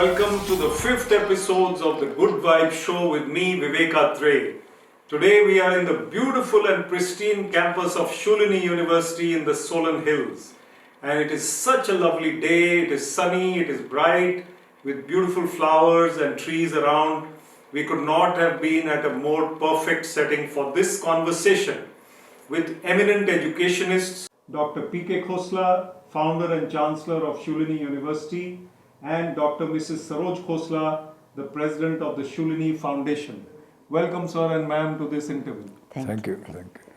welcome to the 5th episodes of the Good Vibe Show with me, Vivek Atray. Today we are in the beautiful and pristine campus of Shoolini University in the Solan Hills. And it is such a lovely day, it is sunny, it is bright, with beautiful flowers and trees around. We could not have been at a more perfect setting for this conversation with eminent educationists, Dr. Vivek Khosla, founder and chancellor of Shoolini University, and Dr. Mrs. Saroj Khosla, the president of the Shoolini Foundation. Welcome, sir and ma'am, to this interview. Thank you.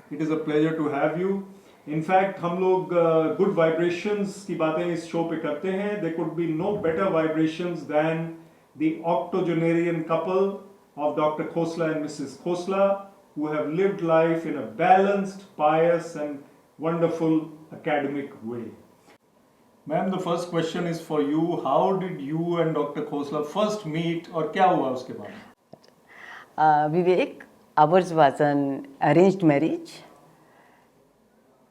It is a pleasure to have you. In fact, हम लोग good vibrations की बातें इस show पे करते हैं. There could be no better vibrations than the octogenarian couple of Dr. Khosla and Mrs. Khosla, who have lived life in a balanced, pious, and wonderful academic way. Ma'am, the first question is for you. How did you and Dr. Khosla first meet, और क्या हुआ उसके बाद? Vivek, ours was an arranged marriage,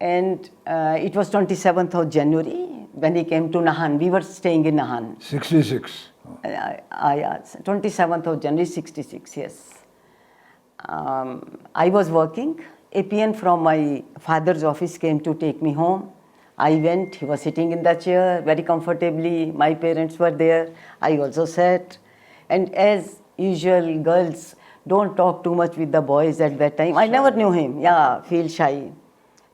and it was 27th of January when he came to Nahan. We were staying in Nahan. 66. Yes, 27th of January 66, yes. I was working. APN from my father's office came to take me home. I went, he was sitting in the chair very comfortably. My parents were there. I also sat. And as usual, girls don't talk too much with the boys at that time. I never knew him. Yeah, feel shy.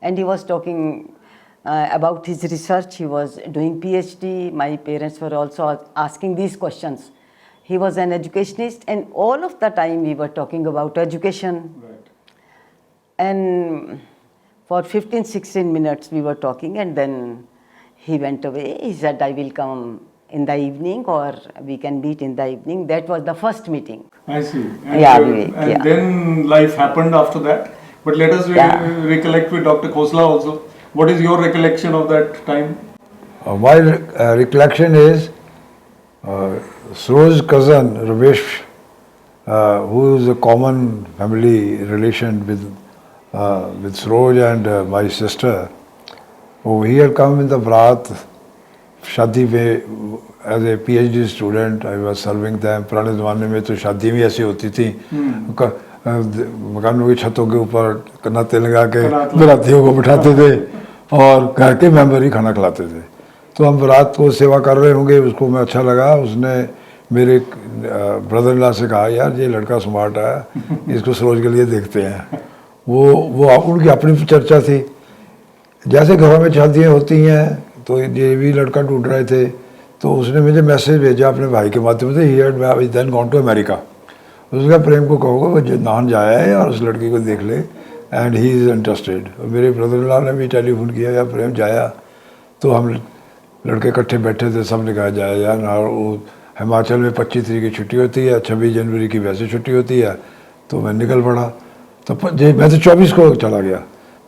And he was talking about his research. He was doing PhD. My parents were also asking these questions. He was an educationist, and all of the time we were talking about education. Right. And for 15-16 minutes we were talking, and then he went away. He said, I will come in the evening, or we can meet in the evening. That was the first meeting. I see. And, Yeah, and then life happened after that. But let us recollect with Dr. Khosla also. What is your recollection of that time? My recollection is Saroj's cousin Ramesh, who is a common family relation with Saroj and my sister. He had come in the Bharat शादी में as a PhD student. I was serving them. पुराने ज़माने में तो शादी भी ऐसी होती थी, मकानों की छतों के ऊपर कनाते लगा के बरातियों को बिठाते थे और घर के मेंबर ही खाना खिलाते थे. तो हम रात को सेवा कर रहे होंगे, उसको मैं अच्छा लगा. उसने मेरे ब्रदर इन लॉ से कहा, यार ये लड़का स्मार्ट है, इसको सरोज के लिए देखते हैं. वो उनकी अपनी चर्चा थी. जैसे घरों में शादियाँ होती हैं तो ये भी लड़का ढूंढ रहे थे. तो उसने मुझे मैसेज भेजा अपने भाई के माध्यम से. He had then gone to America. उसका प्रेम को कहोगे वो नाहन जाया है और उस लड़की को देख ले, एंड ही इज़ इंटरेस्टेड. मेरे ब्रदर इन लॉ ने भी टेलीफोन किया, यार प्रेम जाया. तो हम लड़के इकट्ठे बैठे थे, सब ने कहा जाया यार. और वो हिमाचल में 25 तारीख की छुट्टी होती है, 26 जनवरी की वैसे छुट्टी होती है. तो मैं निकल पड़ा. तो मैं तो 24 को चला गया,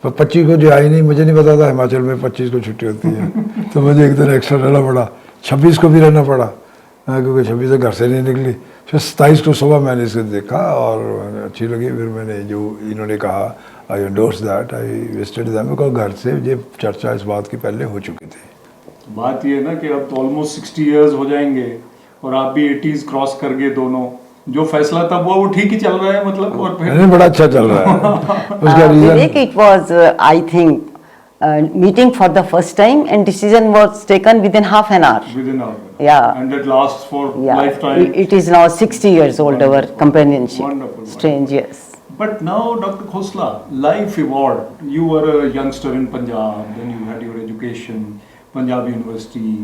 पर 25 को जो आई नहीं, मुझे नहीं पता था हिमाचल में 25 को छुट्टी होती है. तो मुझे एक दिन एक्स्ट्रा रहना पड़ा. 26 को भी रहना पड़ा, क्योंकि 26 से घर से नहीं निकली. फिर 27 को सुबह मैंने इसको देखा और अच्छी लगी. फिर मैंने जो इन्होंने कहा, I endorse that, I visited them, because घर से ये चर्चा इस बात की पहले हो चुकी थी. बात ये ना कि अब तो ऑलमोस्ट 60 इयर्स हो जाएंगे और आप भी 80s क्रॉस कर गए दोनों. जो फैसला था वो ठीक ही चल रहा है, मतलब. और फिर बड़ा अच्छा चल रहा है. उसका reason It was, I think, meeting for the first time, and decision was taken within half an hour. within our Yeah. and that lasts for Yeah, lifetime. it is now 60 years old, our Wonderful. companionship. Wonderful. Strange, yes. But now, Dr. Khosla, life evolved. You were a youngster in Punjab, then you had your education, Punjab University,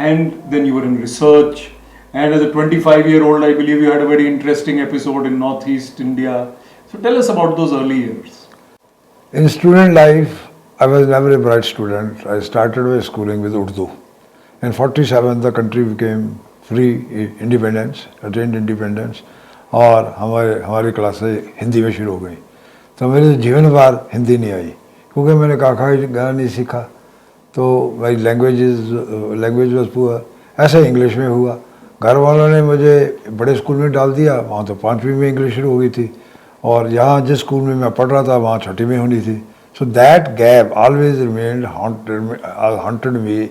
and then you were in research. And as a 25-year-old, I believe you had a very interesting episode in Northeast India. So tell us about those early years. In student life, I was never a bright student. I started my schooling with Urdu. In 47, the country became free independence, attained independence, और हमारी क्लासें हिंदी में शुरू हो गई. तो मेरे जीवन भर हिंदी नहीं आई, क्योंकि मैंने काका गाना नहीं सीखा. तो माई लैंग्वेज वॉज पुअर. ऐसे इंग्लिश में हुआ. घर वालों ने मुझे बड़े स्कूल में डाल दिया. वहाँ तो 5वीं में इंग्लिश शुरू हो गई थी, और यहाँ जिस स्कूल में मैं पढ़ रहा था वहाँ 6ठी में होनी थी. So that gap always remained haunted me,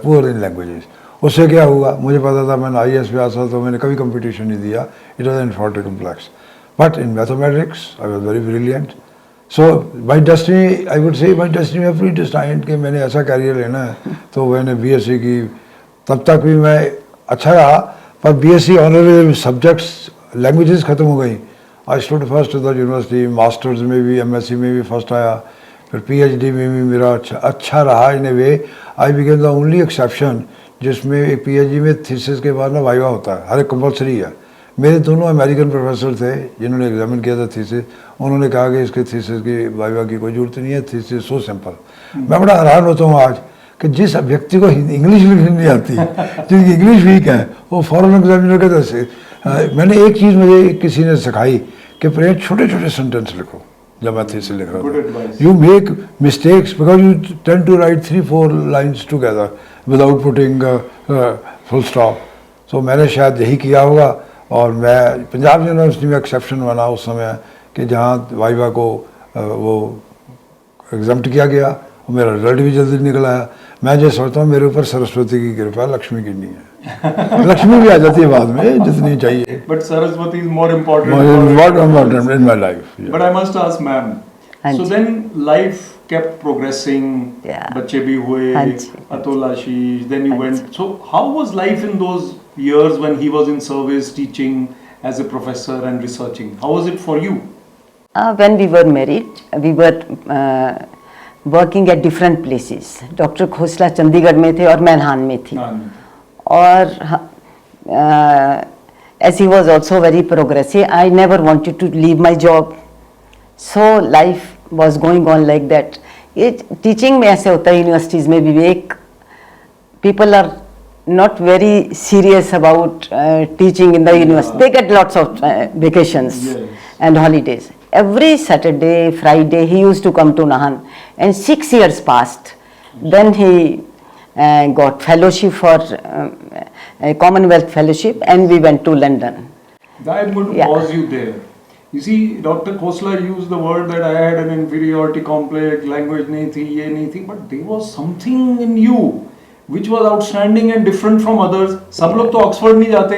poor in languages. उससे क्या हुआ, मुझे पता था मैंने IAS पे आसा तो मैंने कभी कंपटीशन नहीं दिया. It was an inferiority complex. But in mathematics, I was very brilliant. So by destiny, I would say my destiny was predestined कि मैंने ऐसा कैरियर लेना है. तो मैंने BSc की, तब तक भी मैं अच्छा रहा, पर BSc ऑनरेबल सब्जेक्ट्स लैंग्वेजेस खत्म हो गई. I stood first in the university, masters में भी MSc में भी फर्स्ट आया, फिर PhD में भी मेरा अच्छा रहा. In a way I became the only exception जिसमें एक PhD में थीसिस के बाद ना वाइवा होता है, हर एक कंपल्सरी है. मेरे दोनों अमेरिकन प्रोफेसर थे जिन्होंने एग्जामिन किया था थीसिस. उन्होंने कहा कि इसके थीसिस की वाइवा की कोई जरूरत नहीं है, थीसिस सो सिंपल. मैं बड़ा हैरान होता हूँ आज कि जिस व्यक्ति को इंग्लिश लिखनी नहीं आती, जिनकी इंग्लिश वीक है, वो फॉरेन एग्जामिनर के तरह. मैंने एक चीज़ मुझे किसी ने सिखाई कि प्रेम छोटे छोटे सेंटेंस लिखो. जब मैं थीसिस लिख रहा था, you make mistakes because you tend to write 3-4 lines together without putting full stop. तो मैंने शायद यही किया होगा. और मैं पंजाब यूनिवर्सिटी में एक्सेप्शन बना उस समय कि जहाँ वाइवा को वो एग्जाम्प्ट किया गया और मेरा रिजल्ट भी जल्दी निकल आया. मैं जो सोचता हूँ मेरे ऊपर सरस्वती की कृपा, लक्ष्मी की नहीं है. लक्ष्मी भी आ जाती है बाद में जितनी चाहिए. But Saraswati is more important. More important in my life. Yeah. But I must ask, ma'am. So then life kept progressing. Yeah. बच्चे भी हुए, Atul Ashish, then you went. So how was life in those years when he was in service, teaching as a professor and researching? How was it for you? When we were married, we were working at different places. Dr. Khosla Chandigarh में थे और मैं नाहन में थी. और as he was also very progressive, I never wanted to leave my job. So life was going on like that. ये teaching में ऐसे होता है यूनिवर्सिटीज़ में, विवेक, people are not very serious about teaching in the university. They get lots of vacations and holidays. Every Saturday, Friday, he used to come to Nahan, and 6 years passed. Then he got fellowship for a Commonwealth fellowship, and we went to London. I'm going to pause you there. You see, Dr. Khosla used the word that I had an inferiority complex, language nahi thi, ye nahi thi, but there was something in you which was outstanding and different from others. सब लोग तो Oxford नहीं जाते,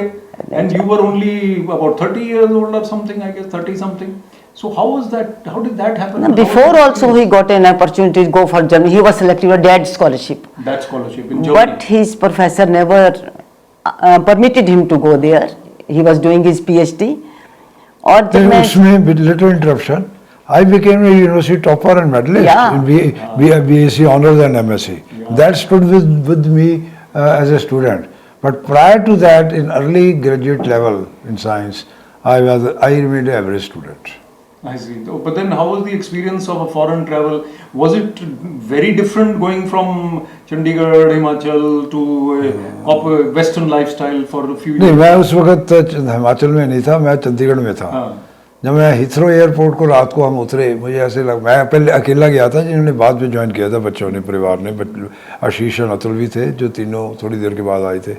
and you were only about 30 years old or something, I guess 30 something. So how was that? How did that happen? No, before also he got an opportunity to go for Germany. He was selected for that scholarship. That scholarship in Germany. But his professor never permitted him to go there. He was doing his PhD. और जब मैं उसमें little interruption, I became a university topper and medalist in BSc honors and MSc. That stood with me as a student. But prior to that, in early graduate level in science, I remained an average student. I see. But then how was the experience of a foreign travel? Was it very different going from Chandigarh, Himachal to a Western lifestyle for a few years? नहीं, मैं उस वक्त हिमाचल में नहीं था, मैं चंडीगढ़ में था. जब मैं हिथ्रो एयरपोर्ट को रात को हम उतरे, मुझे ऐसे लगा, मैं पहले अकेला गया था, जिन्होंने बाद में ज्वाइन किया था बच्चों ने, परिवार ने. आशीष और अतुल भी थे जो तीनों थोड़ी देर के बाद आए थे.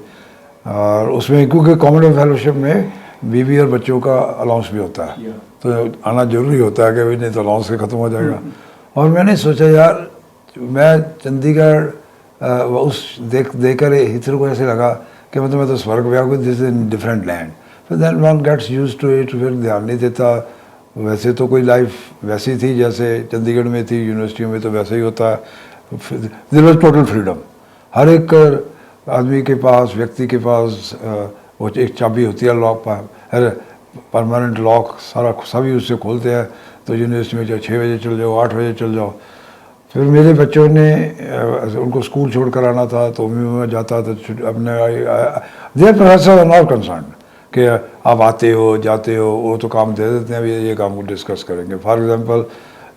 और उसमें क्योंकि कॉमनवेल्थ फेलोशिप में बीवी और बच्चों का अलाउंस भी होता है, तो आना जरूरी होता है कि भाई नहीं तो अलाउंस से ख़त्म हो जाएगा. और मैंने सोचा यार, मैं चंडीगढ़ उस देखकर हिथ्रो को ऐसे लगा कि मतलब मैं तो स्वर्ग में आऊँगा, दिस इन डिफरेंट लैंड. फिर then one gets used to it. फिर ध्यान नहीं देता. वैसे तो कोई लाइफ वैसी थी जैसे चंडीगढ़ में थी, यूनिवर्सिटियों में तो वैसे ही होता है. There was total freedom. हर एक आदमी के पास, व्यक्ति के पास वो एक चाबी होती है, लॉक परमानेंट लॉक, सारा सभी उससे खोलते हैं. तो यूनिवर्सिटी में चाहे 6 बजे चल जाओ, 8 बजे चल जाओ. फिर मेरे बच्चों ने उनको स्कूल छोड़ कर आना था, तो मैं जाता था अपने. There professor are not concern कि आप आते हो जाते हो, वो तो काम दे देते हैं, ये काम को डिस्कस करेंगे. For example,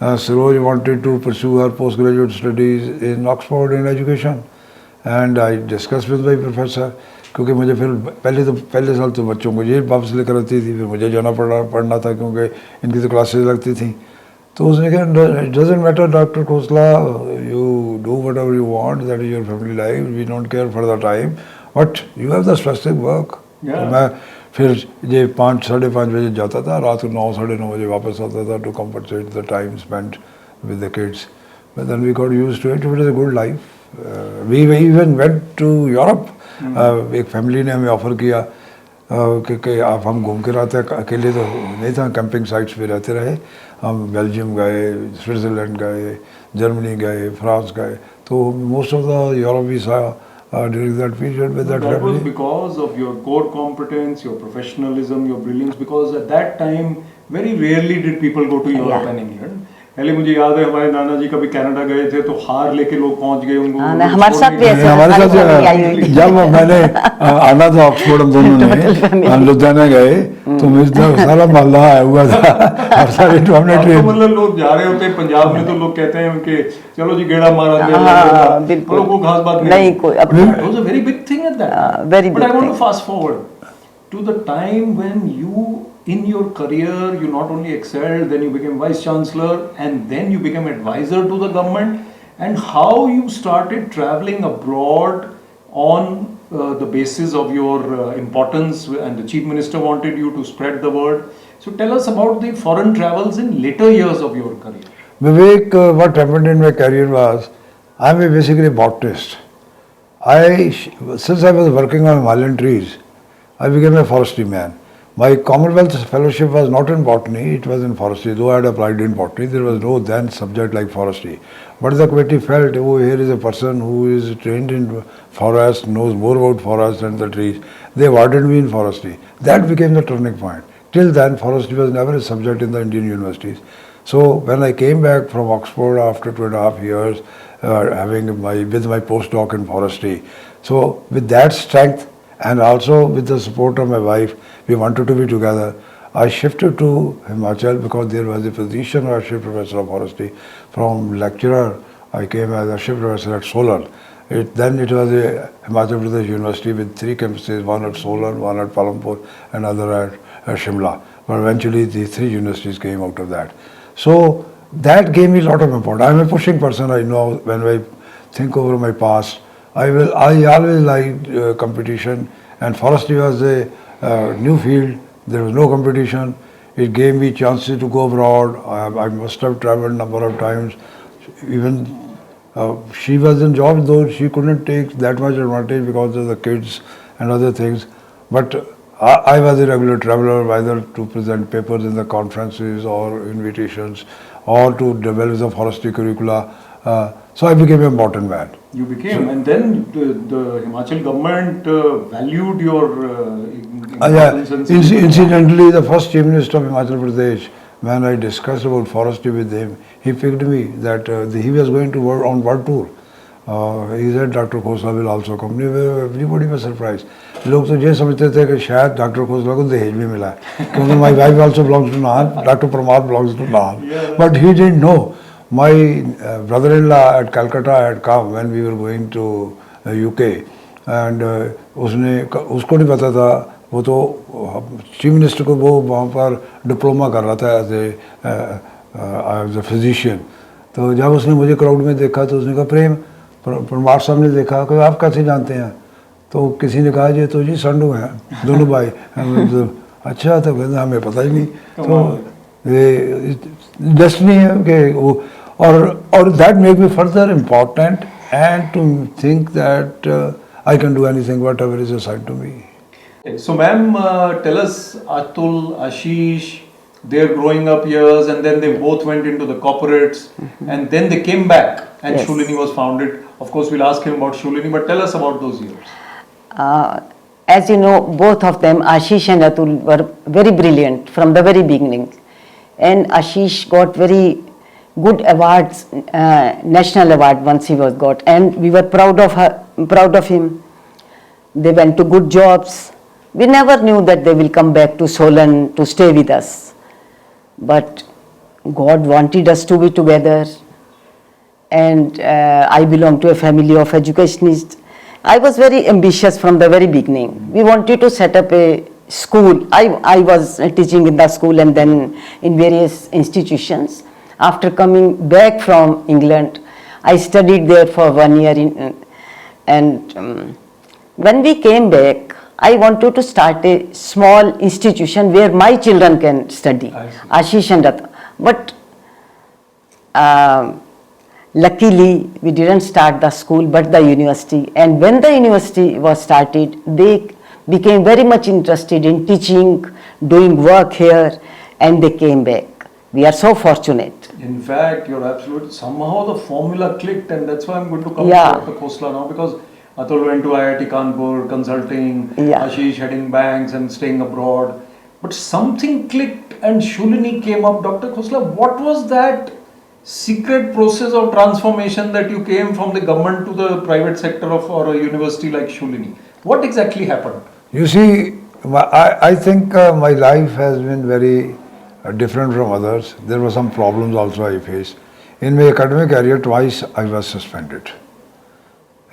Saroj wanted to pursue her post graduate studies in Oxford in education, and I discuss with my professor. क्योंकि मुझे फिर पहले साल तो बच्चों को ये वापस लेकर आती थी, फिर मुझे जाना पड़ना था क्योंकि इनकी तो क्लासेस लगती थी. तो उसने कहा, doesn't matter doctor Khosla, you do whatever you want, that is your family life, we don't care for the time, but you have the specific work. तो मैं फिर ये 5 साढ़े 5 बजे जाता था, रात को 9 साढ़े 9 बजे वापस आता था, to compensate the time spent with the kids. But then we got used to it. It was a good life. We even went to Europe एक फैमिली ने हमें ऑफ़र किया कि आप हम घूम के रहते हैं, अकेले तो नहीं था, कैंपिंग साइट्स पे रहते रहे। हम बेल्जियम गए, स्विट्ज़रलैंड गए, जर्मनी गए, फ्रांस गए, तो most of the Europe we saw during that period with that That was family. because of your core competence, your professionalism, your brilliance. Because at that time, very rarely did people go to Europe and England. पहले मुझे याद है हमारे नाना जी कभी Canada गए थे तो हार लेके लोग पहुंच गए उनको। हमारे साथ भी ऐसा हमारे साथ जब मैंने आना था ऑक्सफोर्ड, हम दोनों ने लुधियाना गए तो मेरा सारा मोहल्ला आया हुआ था और सारे तो मतलब लोग जा रहे होते हैं पंजाब में तो लोग कहते हैं कि चलो जी गेड़ा मारा बिल्कुल लोगों को खास बात नहीं कोई। It was a very big thing at that time. Very But big I want to thing. fast forward to the time when you, in your career, you not only excelled, then you became vice chancellor, and then you became advisor to the government, and how you started traveling abroad on the basis of your importance, and the chief minister wanted you to spread the word. So tell us about the foreign travels in later years of your career. Vivek, what happened in my career was, I'm basically a botanist. Since I was working on Himalayan trees, I became a forestry man. My Commonwealth fellowship was not in botany, it was in forestry. Though I had applied in botany, there was no then subject like forestry. But the committee felt, oh, here is a person who is trained in forest, knows more about forest and the trees. They awarded me in forestry. That became the turning point. Till then, forestry was never a subject in the Indian universities. So when I came back from Oxford after 2.5 years, with my postdoc in forestry, so with that strength and also with the support of my wife, we wanted to be together. I shifted to Himachal because there was a position of shift professor of forestry. From lecturer, I came as a shift professor at Solan. Then it was a Himachal Pradesh University with 3 campuses, one at Solan, one at Palampur, and another at Shimla. But eventually these 3 universities came out of that. So that gave me a lot of importance. I'm a pushing person, I know. When I think over my past, I always liked competition, and forestry was a new field. There was no competition. It gave me chances to go abroad. I must have traveled a number of times. Even she was in job, though she couldn't take that much advantage because of the kids and other things. But I was a regular traveler, either to present papers in the conferences or invitations, or to develop the forestry curricula. So I became an important man. You became, and then the Himachal government valued your importance. Incidentally, the first chief minister of Himachal Pradesh, when I discussed about forestry with him, he picked me that he was going to work on world tour. He said Dr. Khosla will also come. Everybody was surprised. लोग तो ये समझते थे कि शायद doctor Khosla को दहेज भी मिला है क्योंकि my wife also belongs to Nahan, Dr. Pramad belongs to Nahan. But he didn't know. My brother-in-law at Calcutta had come when we were going to UK, and उसको नहीं पता था. वो तो चीफ मिनिस्टर को वो वहाँ पर डिप्लोमा कर रहा था एज ए फिजिशियन. तो जब उसने मुझे क्राउड में देखा तो उसने कहा प्रेम, परमार साहब ने देखा कि आप कैसे जानते हैं. तो किसी ने कहा ये तो जी संडू हैं दोनों भाई. अच्छा, तो कहते हमें पता ही नहीं. तो ये डेस्टिनी है कि वो और that make me further important and to think that I can do anything whatever is assigned to me. So ma'am, tell us Atul, Ashish, their growing up years, and then they both went into the corporates, and then they came back and Yes. Shoolini was founded. Of course, we'll ask him about Shoolini, but tell us about those years. As you know, both of them, Ashish and Atul, were very brilliant from the very beginning. And Ashish got very good awards, national award once he was got, and we were proud of him. They went to good jobs. We never knew that they will come back to Solan to stay with us. But God wanted us to be together. And I belong to a family of educationists. I was very ambitious from the very beginning. We wanted to set up a school. I was teaching in the school and then in various institutions. After coming back from England, I studied there for 1 year. When we came back, I wanted to start a small institution where my children can study, Ashish and Atul. But Luckily, we didn't start the school but the university. And when the university was started, they became very much interested in teaching, doing work here, and they came back. We are so fortunate. In fact, you're absolute. Somehow the formula clicked, and that's why I'm going to come Yeah. to Dr. Khosla now, because Atul went to IIT Kanpur consulting, Yeah. Ashish heading banks and staying abroad. But something clicked and Shoolini came up. Dr. Khosla, what was that secret process of transformation that you came from the government to the private sector of or a university like Shoolini? What exactly happened? You see, I think my life has been very different from others. There were some problems also I faced. In my academic career, twice I was suspended.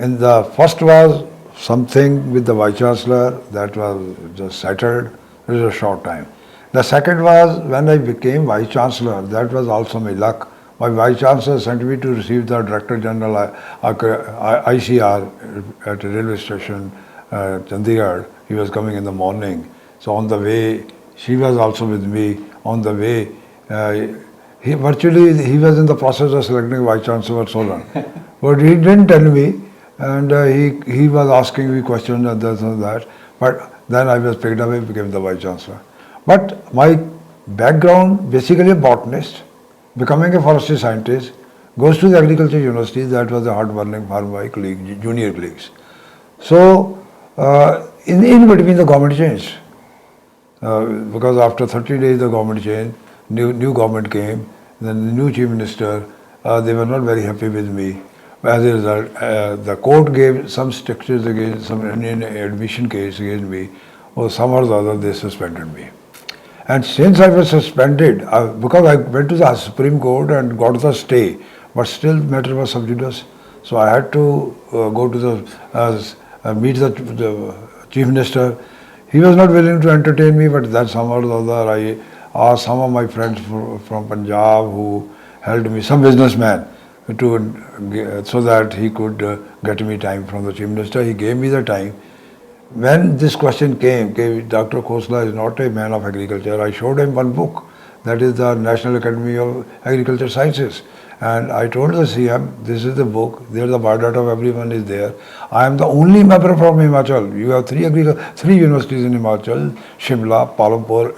And the first was something with the Vice Chancellor that was just settled. It was a short time. The second was when I became Vice Chancellor. That was also my luck. My Vice Chancellor sent me to receive the Director General ICR at a railway station, Chandigarh. He was coming in the morning. So on the way, she was also with me. On the way, he was in the process of selecting Vice Chancellor Solan. But he didn't tell me, and he was asking me questions and this and that. But then I was picked up and became the Vice Chancellor. But my background, basically a botanist, becoming a forestry scientist, goes to the agriculture university. That was a hard-burning for my colleague, junior colleagues. So in between the government changed. Because after 30 days the government changed, new government came, then the new chief minister, they were not very happy with me. As a result, the court gave some strictures against some admission case against me, or somehow or the other they suspended me. And since I was suspended, because I went to the Supreme Court and got the stay, but still matter was sub judice, so I had to go to the meet the chief minister. He was not willing to entertain me, but that somehow or the other I asked some of my friends from Punjab who helped me, some businessman, so that he could get me time from the chief minister. He gave me the time. When this question came, Dr. Khosla is not a man of agriculture, I showed him one book, that is the National Academy of Agriculture Sciences. And I told the CM, this is the book, there the biodata of everyone is there. I am the only member from Himachal. You have three universities in Himachal, Shimla, Palampur,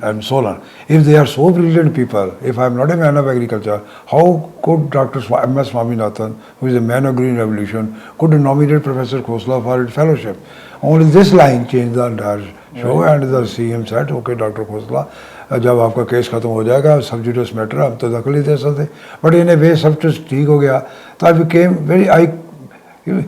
and Solan. If they are so brilliant people, if I am not a man of agriculture, how could Dr. M.S. Swaminathan, who is a man of Green Revolution, could nominate Professor Khosla for his fellowship? Only this line changed the entire show, and the CM said, okay, Dr. Khosla, जब आपका case खत्म हो जाएगा सब जुडिस matter हम तो दखल ही दे सकते बट इन ए वे सब कुछ ठीक हो गया तो I became very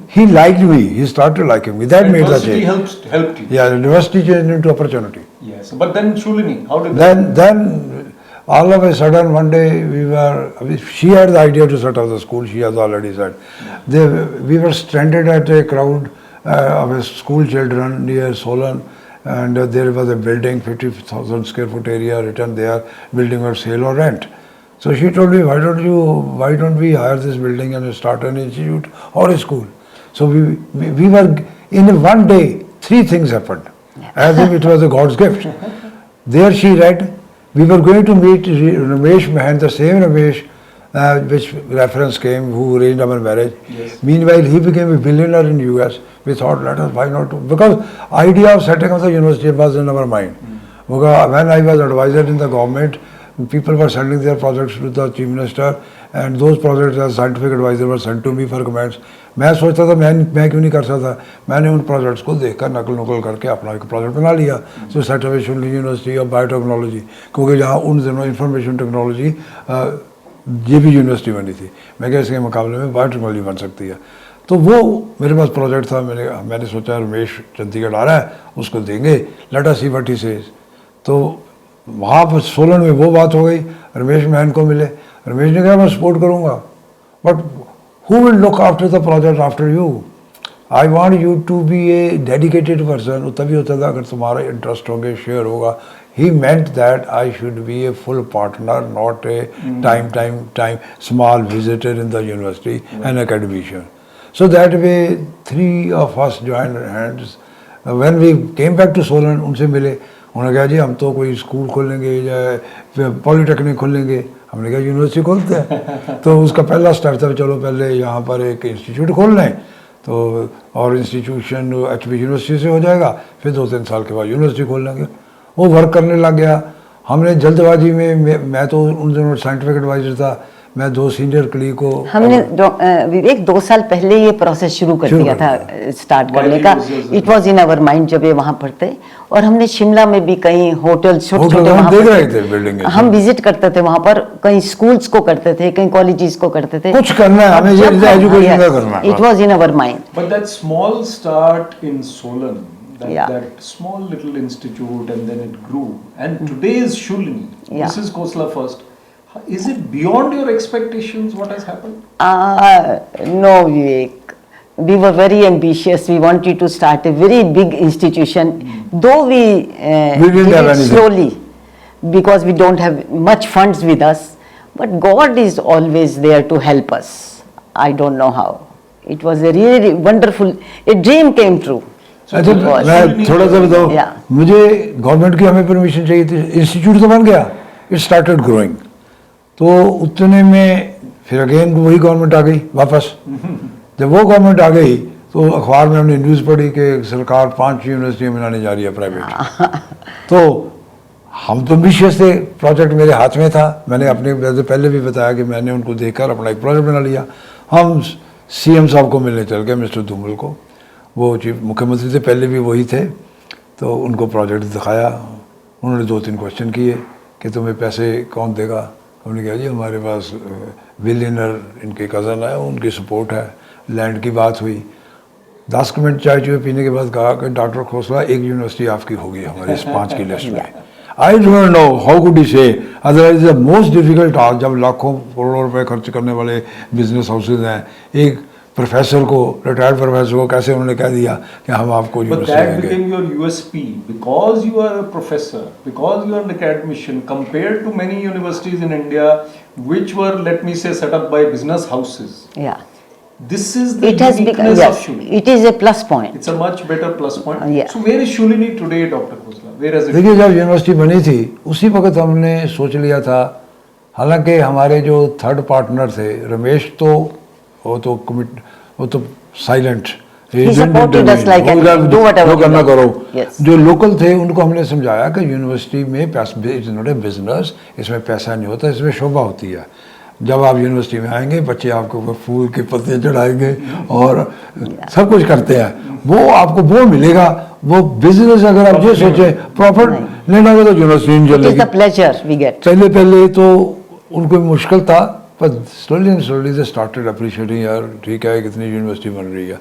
he liked me, he started to like me, that made the change. Helped you. Yeah, university changed into opportunity. Yes, but then Shoolini, how did then all of a sudden one day she had the idea to set up the school, she has already said. We were stranded at a crowd of school children near Solan, and there was a building, 50,000 square foot area written there, building for sale or rent. So she told me, why don't we hire this building and start an institute or a school? So we were, in one day, 3 things happened, as if it was a God's gift. There she read, we were going to meet Ramesh Mahan, the same Ramesh, which reference came, who arranged our marriage. Yes. Meanwhile, he became a billionaire in US. We thought, why not? Because idea of setting up the university was in our mind. Because when I was advisor in the government, people were sending their projects to the chief minister, and those projects as scientific advisor were sent to me for comments. मैं सोचता था मैं क्यों नहीं कर सकता, मैंने उन प्रोजेक्ट्स को देखकर नकल करके अपना एक प्रोजेक्ट बना लिया, सो set up Shoolini university of biotechnology, क्योंकि जहाँ उन दिनों इंफॉर्मेशन टेक्नोलॉजी ये भी यूनिवर्सिटी बनी थी, मैं क्या इसके मुकाबले में बायोटेक्नोलॉजी बन सकती है. तो वो मेरे पास प्रोजेक्ट था, मैंने सोचा रमेश चंडीगढ़ आ रहा है, उसको देंगे, let us see what he says. तो वहाँ पर सोलन में वो बात हो गई, रमेश मैन को मिले, रमेश ने कहा मैं सपोर्ट करूँगा, but who will look after the project after you, I want you to be a dedicated person. तभी होता था अगर तुम्हारा इंटरेस्ट होंगे, शेयर होगा. He meant that I should be a full partner, not a time small visitor in the university, an academician. So that way 3 of us joined hands. When we came back to Solan, उनसे मिले, उन्होंने कहा जी हम तो कोई school खोलेंगे या polytechnic खोलेंगे। हमने कहा यूनिवर्सिटी खोलते हैं। तो उसका पहला स्टेप था चलो पहले यहाँ पर एक इंस्टीट्यूट खोल लें, तो और इंस्टीट्यूशन एचपी यूनिवर्सिटी से हो जाएगा, फिर 2-3 साल के बाद यूनिवर्सिटी खोल लेंगे। वो वर्क करने लग गया। हमने जल्दबाजी में मैं तो उन दिनों साइंटिफिक एडवाइजर था, मैं 2 सीनियर कलीग को हमने विवेक 2 साल पहले ये प्रोसेस शुरू कर दिया था स्टार्ट करने का। It was in our mind जब ये वहाँ पर थे, और हमने शिमला में भी कई होटल छोटे-छोटे वहाँ देख रहे थे बिल्डिंग, हम विजिट करते थे वहाँ पर, कई स्कूल्स को करते थे, कई कॉलेजेस को करते थे। कुछ करना है हमें, ये एजुकेशन का करना है। It was in our mind. But that small start in Solan, Yeah. that small little institute, and then it grew. And today's Shoolini, Yeah. Mrs. Khosla first. Is it beyond your expectations what has happened? No, Vivek. We were very ambitious. We wanted to start a very big institution, though we didn't did have it anything. slowly because we don't have much funds with us. But God is always there to help us. I don't know how. It was a really wonderful, a dream came true. अच्छा मैं थोड़ा सा बताऊँ, Yeah. मुझे government की हमें permission चाहिए थी, इंस्टीट्यूट तो बन गया, इट स्टार्टेड ग्रोइंग। तो उतने में फिर अगेन वही गवर्नमेंट आ गई वापस। जब वो गवर्नमेंट आ गई तो अखबार में हमने न्यूज़ पढ़ी कि सरकार 5 यूनिवर्सिटियाँ बनाने जा रही है प्राइवेट। तो हम तो एम्बिशियस थे, प्रोजेक्ट मेरे हाथ में था। मैंने अपने पहले भी बताया कि मैंने उनको देखकर अपना एक प्रोजेक्ट बना लिया। हम सीएम साहब को मिलने चल गए, मिस्टर धूमल को, वो चीफ मुख्यमंत्री थे पहले भी वही थे। तो उनको प्रोजेक्ट दिखाया, उन्होंने 2-3 क्वेश्चन किए कि तुम्हें पैसे कौन देगा। हमने कहा जी हमारे पास बिलियनर इनके कज़न है, उनकी सपोर्ट है। लैंड की बात हुई, 10 मिनट चाय चुए पीने के बाद कहा कि डॉक्टर खोसला एक यूनिवर्सिटी आपकी होगी हमारे इस 5 की लिस्ट में। I don't know how could he say, otherwise the most difficult task, जब लाखों करोड़ों रुपए खर्च करने वाले बिजनेस हाउसेज हैं, एक प्रोफेसर को, रिटायर्ड प्रोफेसर को कैसे उन्होंने कह दिया कि हम आपको But यूनिवर्सिटी that देंगे। became your USP because you are a professor, because you are an academician, compared to many universities in India which were, let me say, set up by business houses. Yeah. This is the It has become, uniqueness of yes, Shoolini. it is a plus point. It's a much better plus point. Yeah. So where is Shoolini today, Dr. Khosla? Where has it? देखिए जब university बनी थी उसी वक्त हमने सोच लिया था, हालांकि हमारे जो थर्ड पार्टनर थे रमेश, तो वो तो silent, He supported us like anything, do whatever जो करना you करो। want. Yes. जो लोकल थे उनको हमने समझाया कि यूनिवर्सिटी में पैसा, इट्स नॉट ए बिजनेस, इसमें पैसा नहीं होता, इसमें शोभा होती है। जब आप यूनिवर्सिटी में आएंगे बच्चे आपको फूल के पत्ते चढ़ाएंगे और सब कुछ करते हैं, वो आपको वो मिलेगा। वो बिजनेस अगर आप ये सोचे प्रॉफिट लेना होगा तो यूनिवर्सिटी नहीं It is चलेगी। the pleasure we get. पहले तो उनको मुश्किल था, पर स्लोली दे स्टार्टेड अप्रिशिएटिंग, यार ठीक है कितनी यूनिवर्सिटी बन रही है।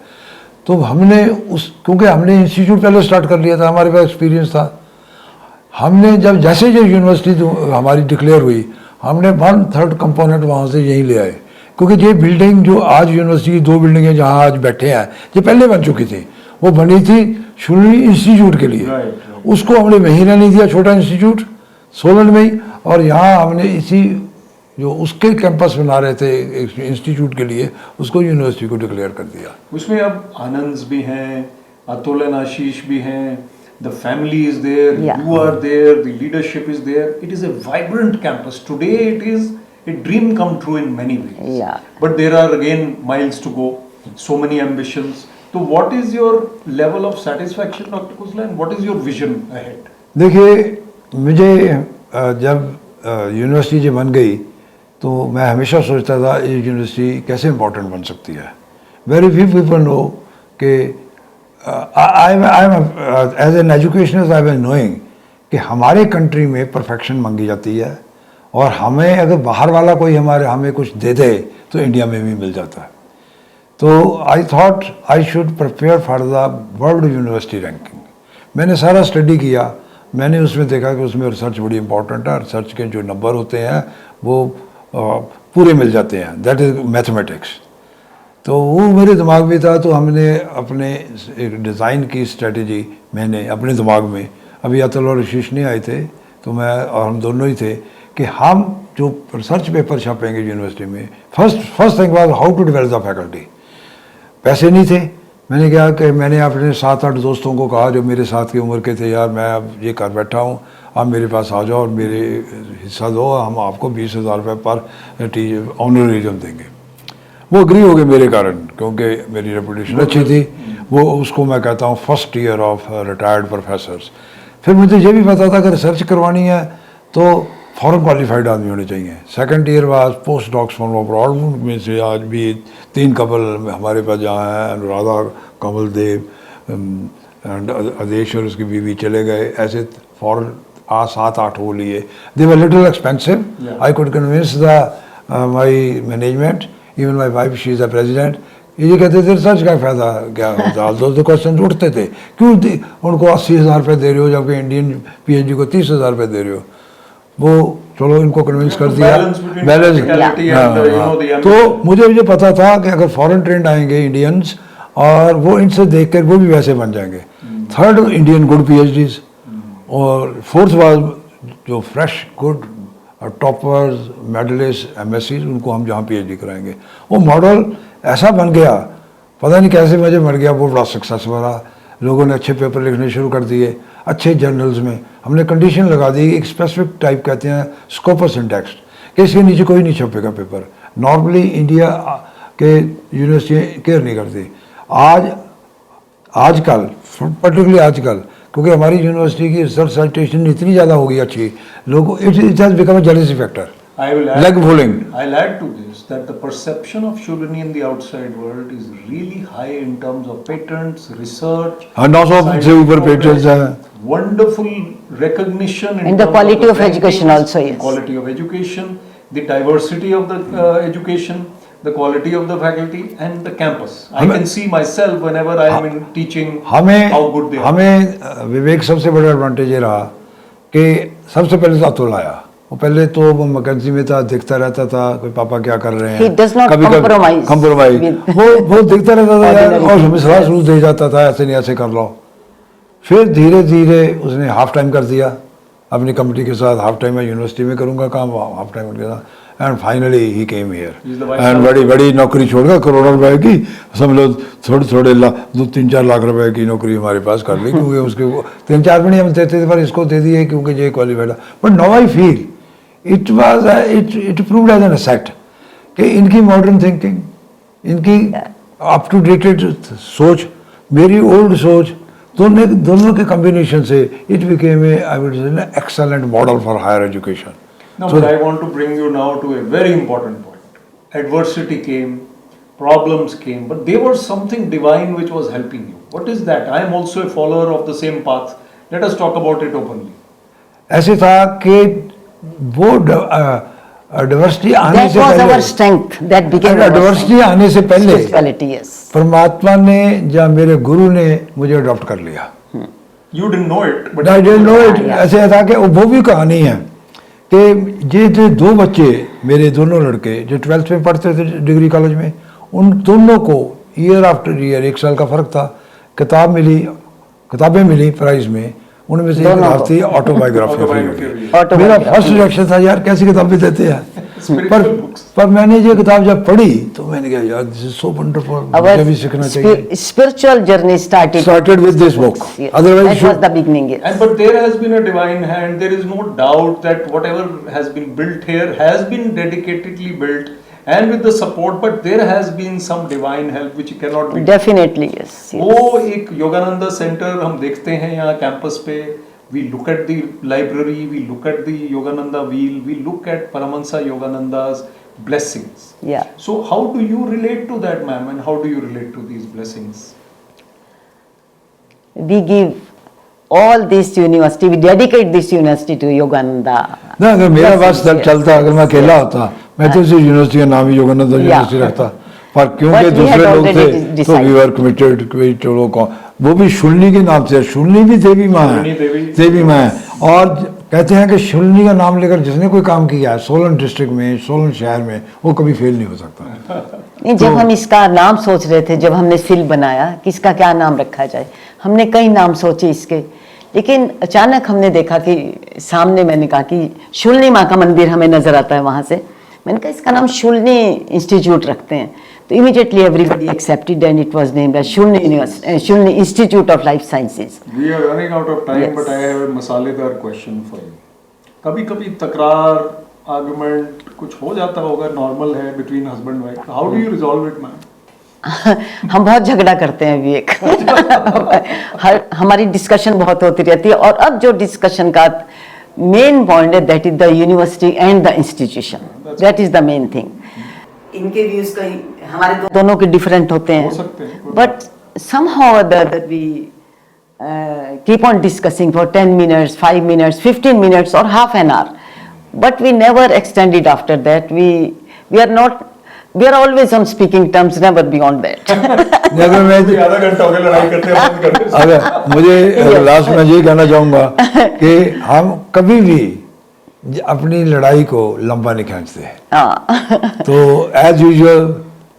तो हमने क्योंकि हमने इंस्टीट्यूट पहले स्टार्ट कर लिया था, हमारे पास एक्सपीरियंस था। हमने जब जैसे जो यूनिवर्सिटी हमारी डिक्लेयर हुई, हमने 1/3 कंपोनेंट वहाँ से यहीं ले आए, क्योंकि ये बिल्डिंग जो आज यूनिवर्सिटी की 2 बिल्डिंगें जहाँ आज बैठे हैं, ये पहले बन चुकी थी। वो बनी थी शूलिनी इंस्टीट्यूट के लिए। Right. उसको हमने वहीं रहने दिया, छोटा इंस्टीट्यूट सोलन में ही, और यहाँ हमने इसी जो उसके कैंपस बना रहे थे इंस्टीट्यूट के लिए, उसको यूनिवर्सिटी को डिक्लेयर कर दिया। उसमें अब आनंद भी हैं, अतुल एंड आशीष भी हैं, the family is there, Yeah. you are there, the leadership is there. It is a vibrant campus. Today it is a dream come true in many ways. Yeah. But there are again miles to go, so many ambitions. So what is your level of satisfaction, Dr. Khosla, and what is your vision ahead? देखिए मुझे जब university जब बन गई तो मैं हमेशा सोचता था ये यूनिवर्सिटी कैसे इम्पोर्टेंट बन सकती है। वेरी फ्यू पीपल नो कि as an educationist I was knowing कि हमारे कंट्री में परफेक्शन मांगी जाती है, और हमें अगर बाहर वाला कोई हमें कुछ दे दे तो इंडिया में भी मिल जाता है। तो I thought I should prepare for the world university ranking. मैंने सारा स्टडी किया, मैंने उसमें देखा कि उसमें रिसर्च बड़ी इंपॉर्टेंट है। रिसर्च के जो नंबर होते हैं वो पूरे मिल जाते हैं, दैट इज़ मैथमेटिक्स। तो वो मेरे दिमाग में था, तो हमने अपने एक डिज़ाइन की स्ट्रेटजी मैंने अपने दिमाग में, अभी अतुल और आशीष नहीं आए थे, तो मैं और हम दोनों ही थे, कि हम जो रिसर्च पेपर छापेंगे यूनिवर्सिटी में, first thing was how to develop the faculty. पैसे नहीं थे मैंने कहा कि मैंने अपने 7-8 दोस्तों को कहा जो मेरे साथ की उम्र के थे, यार मैं अब ये कर बैठा हूँ, आप मेरे पास आ जाओ और मेरे हिस्सा दो, हम आपको 20,000 रुपये पर ऑनरेरियम देंगे। वो एग्री हो गए मेरे कारण, क्योंकि मेरी रेपुटेशन अच्छी थी। वो उसको मैं कहता हूँ first year of retired professors. फिर मुझे ये भी पता था कि रिसर्च करवानी है तो फॉरेन क्वालिफाइड आदमी होने चाहिए। सेकंड ईयर बाद पोस्ट डॉक्स फ्रॉम अब्रॉड में से आज भी 3 कपल हमारे पास जहाँ हैं, अनुराधा, कमल देव एंड आदेश और उसकी बीवी चले गए। ऐसे फॉरेन 7-8 हो लिए। They were little expensive. I could convince the my management, even my wife, she is the president. ये कहते थे रिसर्च का फ़ायदा क्या होता है, दो क्वेश्चन उठते थे, क्यों उनको 80,000 रुपये दे रहे हो जबकि इंडियन PhD को 30,000 रुपये दे रहे हो। वो चलो इनको कन्विंस कर दिया, बैलेंस। तो मुझे पता था कि अगर फॉरेन ट्रेंड आएंगे इंडियंस और वो इनसे देख कर वो भी वैसे बन जाएंगे। थर्ड, इंडियन गुड PhDs, और फोर्थ वाज जो fresh good toppers, medalist, MSc, उनको हम जहाँ PhD कराएंगे। वो मॉडल ऐसा बन गया, पता नहीं कैसे मुझे मिल गया, वो बड़ा सक्सेस रहा। लोगों ने अच्छे पेपर लिखने शुरू कर दिए, अच्छे जर्नल्स में। हमने कंडीशन लगा दी, एक स्पेसिफिक टाइप कहते हैं स्कोपस इंडेक्स, कि इसके नीचे कोई नहीं छपेगा पेपर। नॉर्मली इंडिया के यूनिवर्सिटी केयर नहीं करती। आजकल पर्टिकुलरली आजकल, क्योंकि हमारी यूनिवर्सिटी की रिसर्च साइटेशन इतनी ज़्यादा हो गई अच्छी, लोगों it has become a jealousy factor, leg pulling. I'll add to this that the perception of Shoolini in the outside world is really high in terms of patents, research, 900 से ऊपर patents हैं, wonderful recognition in and the terms quality of rankings, education also, yes. quality of education, the diversity of the education, the quality of the faculty and the campus. I can see myself whenever I am in teaching how good they are. हमें विवेक सबसे बड़ा advantage ये रहा कि सबसे पहले तो अतुल आया। वो पहले तो वो मैकेंजी में था, देखता रहता था कोई पापा क्या कर रहे हैं। He does not compromise. वो देखता रहता था यार, और हमें सलाह शुरू दे जाता था, ऐसे नहीं ऐसे कर लो। फिर धीरे धीरे उसने हाफ टाइम कर दिया अपनी कमिटी के साथ। हाफ टाइम मैं यूनिवर्सिटी में करूँगा काम, हाफ टाइम कर दिया। And finally he came here and बड़ी बड़ी नौकरी छोड़कर करोड़ों रुपए की, सब लोग थोड़े 2-3-4 लाख रुपए की नौकरी हमारे पास कर ली, क्योंकि उसके 3-4 भी नहीं हम देते थे, पर इसको दे दिए क्योंकि ये क्वालिफाइड है। But now I feel it proved as an asset कि इनकी मॉडर्न थिंकिंग, इनकी अप टू डेटेड सोच, मेरी ओल्ड सोच, दोनों के कॉम्बिनेशन से it became a, I would say, excellent model for higher education. No, but I want to bring you now to a very important point. Adversity came, problems came, but there was something divine which was helping you. What is that? I am also a follower of the same path. Let us talk about it openly. ऐसे था कि वो diversity आने से पहले, our strength that became diversity आने से पहले spirituality, yes. परमात्मा ने या मेरे गुरु ने मुझे अडॉप्ट कर लिया। You didn't know it, but I didn't know it. ऐसे था कि वो भी कहानी है कि ये थे 2 बच्चे, मेरे दोनों लड़के जो 12th में पढ़ते थे डिग्री कॉलेज में, उन दोनों को ईयर आफ्टर ईयर 1 साल का फ़र्क था, किताबें मिली प्राइज में। उनमें से एक किताब थी ऑटोबायोग्राफी। मेरा फर्स्ट रिएक्शन था, यार कैसी किताबें देते हैं। पर मैंने ये किताब जब पढ़ी तो मैंने कहा, यार दिस इज सो वंडरफुल, मुझे भी सीखना चाहिए। Spiritual journey started with this book. Yes. Otherwise that was the beginning. Yes. And but there has been a divine hand. There is no doubt that whatever has been built here has been dedicatedly built and with the support, but there has been some divine help which cannot be. Definitely, yes. वो एक Yogananda centre हम देखते हैं यहाँ campus पे. We look at the library, we look at the Yogananda wheel, we look at Paramahansa Yogananda's blessings. Yeah. So how do you relate to that, ma'am, and how do you relate to these blessings? We give all this university, we dedicate this university to Yogananda. ना अगर मेरा बस तब चलता, अगर मैं अकेला होता, मैं तो इस यूनिवर्सिटी का नाम ही योगानंदा यूनिवर्सिटी रखता। पर क्योंकि दूसरे लोग थे तो वी वर कमिटेड कि चलो वो भी शूलिनी के नाम से। शूलिनी भी देवी माँ है, देवी माँ है। और कहते हैं कि शूलिनी का नाम लेकर जिसने कोई काम किया है सोलन डिस्ट्रिक्ट में, सोलन शहर में, वो कभी फेल नहीं हो सकता। जब हम इसका नाम सोच रहे थे, जब हमने फिल्म बनाया कि इसका क्या नाम रखा जाए, हमने कई नाम सोचे इसके, लेकिन अचानक हमने देखा कि सामने, मैंने कहा कि शूलिनी माँ का मंदिर हमें नजर आता है वहाँ से, मैंने कहा इसका नाम शूलिनी इंस्टीट्यूट रखते हैं, तो immediately everybody accepted and it was named as Shoolini institute of life sciences. We are running out of time, Yes. but I have a मसालेदार question for you. कभी कभी तकरार, आर्गुमेंट कुछ हो जाता होगा, नॉर्मल है between husband wife. How do you resolve it ma'am? हम बहुत झगड़ा करते हैं विवेक. हमारी डिस्कशन बहुत होती रहती है, और अब जो डिस्कशन का मेन पॉइंट है that is the university and the institution, that is the main thing. इनके व्यूज का हमारे दोनों के डिफरेंट होते हैं, but somehow other we keep on discussing for 10 minutes, 5 minutes, 15 minutes or half an hour, but we never extend it after that. We are always on speaking terms, never beyond that. अगर मैं आधा घंटा हो गया लड़ाई करते हैं, बंद कर दे. अगर मुझे लास्ट में ये कहना चाहूँगा कि हम कभी भी अपनी लड़ाई को लंबा नहीं खींचते. तो as usual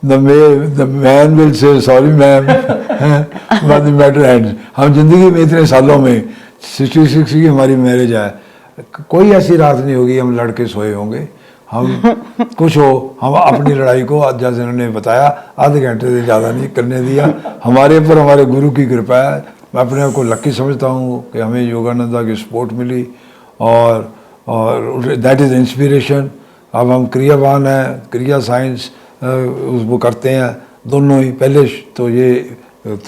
the man will say sorry ma'am but the matter ends. हम जिंदगी में इतने सालों में 66 की हमारी मैरिज है, कोई ऐसी रात नहीं होगी हम लड़के सोए होंगे. हम कुछ हो, हम अपनी लड़ाई को जैसे इन्होंने बताया आधे घंटे से ज़्यादा नहीं करने दिया. हमारे ऊपर हमारे गुरु की कृपा है. मैं अपने आप को लकी समझता हूँ कि हमें योगानंदा की सपोर्ट मिली, और दैट इज़ इंस्पिरेशन. अब हम क्रियावान हैं, क्रिया साइंस वो करते हैं दोनों ही. पहले तो ये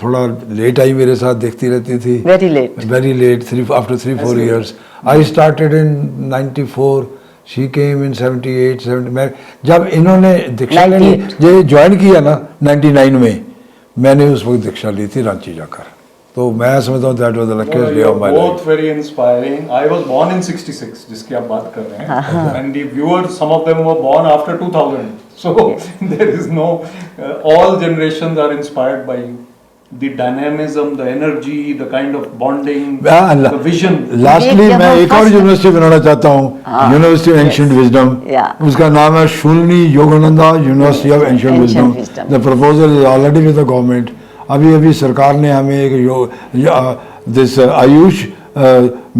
थोड़ा लेट आई मेरे साथ, देखती रहती थी. Very late. Very late. After 3-4 years. I started in 94. She came in 78, 70. मैं जब इन्होंने दीक्षा लेनी ये ज्वाइन किया ना 99 में, मैंने उस वक्त दीक्षा ली थी रांची जाकर. तो मैं समझता हूँ that was the luckiest day of my life. Both very inspiring. I was born in 66, जिसकी आप बात कर रहे हैं, and the viewers, some of them were born after 2000. So there is no, all generations are inspired by you. The dynamism, the energy, the kind of bonding, the vision. Lastly, मैं एक और university बनाना चाहता हूँ, university of ancient wisdom. उसका नाम है Shoolini Yogananda university of ancient wisdom. The proposal is already with the government. अभी सरकार ने हमें एक दिस आयुष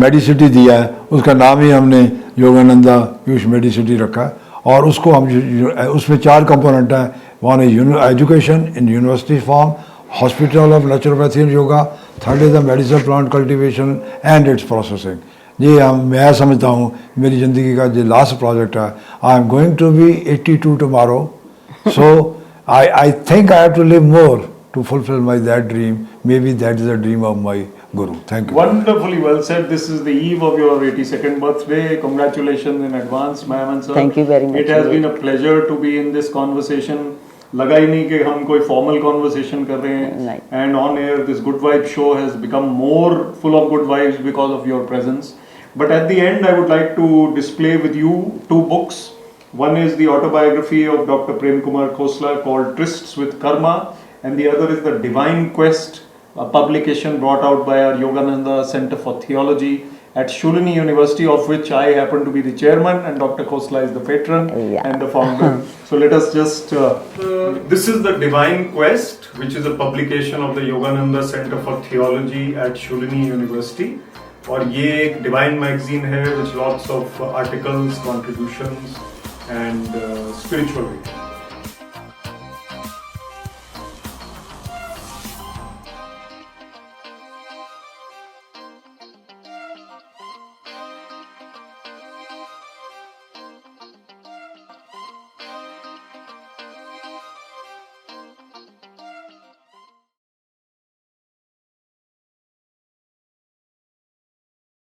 मेडिसिटी दिया है, उसका नाम ही हमने योगानंदा आयुष मेडिसिटी रखा है. और उसको हम उसमें 4 कंपोनेंट हैं. One is education in university form, hospital of naturopathy and yoga, third is the medicinal plant cultivation and it's processing. ये मैं समझता हूँ मेरी ज़िंदगी का जो लास्ट प्रोजेक्ट है. I am going to be 82 tomorrow, so I think I have to live more to fulfill that dream. Maybe that is the dream of my guru. Thank you. Wonderfully well said. This is the eve of your 82nd birthday. Congratulations in advance, ma'am and sir. Thank you very much. It has been a pleasure to be in this conversation. लगा ही नहीं कि हम कोई formal conversation कर रहे हैं. And on air, this Good Vibe show has become more full of good vibes because of your presence. But at the end, I would like to display with you 2 books. One is the autobiography of Dr. Prem Kumar Khosla called Trysts with Karma, and the other is the Divine Quest, a publication brought out by our Yogananda Center for Theology at Shoolini University, of which I happen to be the chairman, and Dr. Khosla is the patron and the founder. So let us just... this is the Divine Quest, which is a publication of the Yogananda Center for Theology at Shoolini University. और ये एक Divine magazine है, with lots of articles, contributions and spiritual reading.